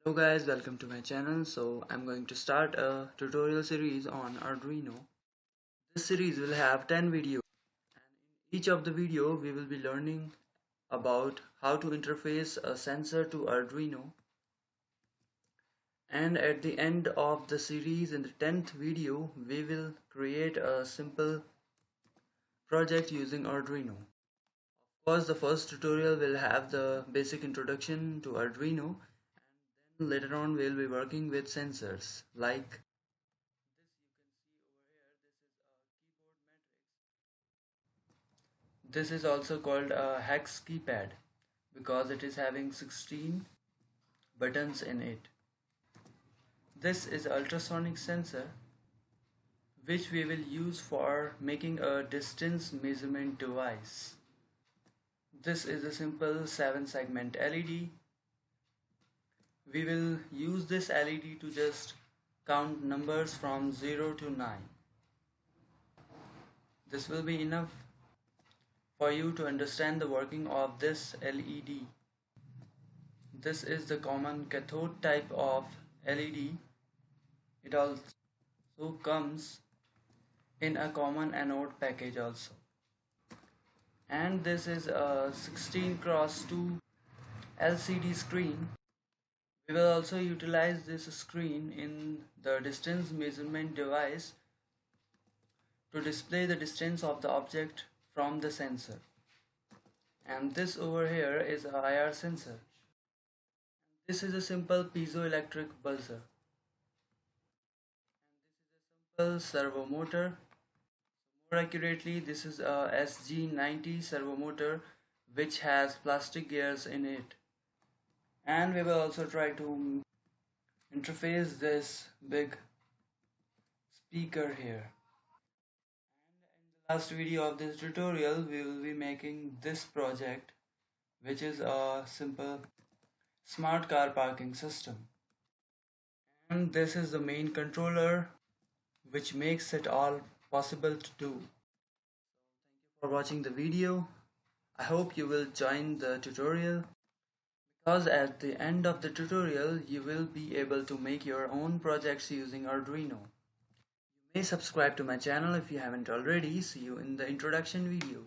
Hello guys, welcome to my channel. So I'm going to start a tutorial series on Arduino. This series will have 10 videos, and in each of the video we will be learning about how to interface a sensor to Arduino, and at the end of the series in the 10th video we will create a simple project using Arduino. Of course, the first tutorial will have the basic introduction to Arduino. Later on we'll be working with sensors like this is also called a hex keypad because it is having 16 buttons in it. This is ultrasonic sensor which we will use for making a distance measurement device. This is a simple 7-segment LED. We will use this LED to just count numbers from 0 to 9. This will be enough for you to understand the working of this LED. This is the common cathode type of LED. It also comes in a common anode package also. And this is a 16x2 LCD screen. We will also utilize this screen in the distance measurement device to display the distance of the object from the sensor. And this over here is a IR sensor. This is a simple piezoelectric buzzer. And this is a simple servo motor. More accurately, this is a SG90 servo motor which has plastic gears in it. And we will also try to interface this big speaker here. Last video of this tutorial we will be making this project, which is a simple smart car parking system, and this is the main controller which makes it all possible to do. Thank you for watching the video. I hope you will join the tutorial, because at the end of the tutorial you will be able to make your own projects using Arduino. Subscribe to my channel if you haven't already. See you in the introduction video.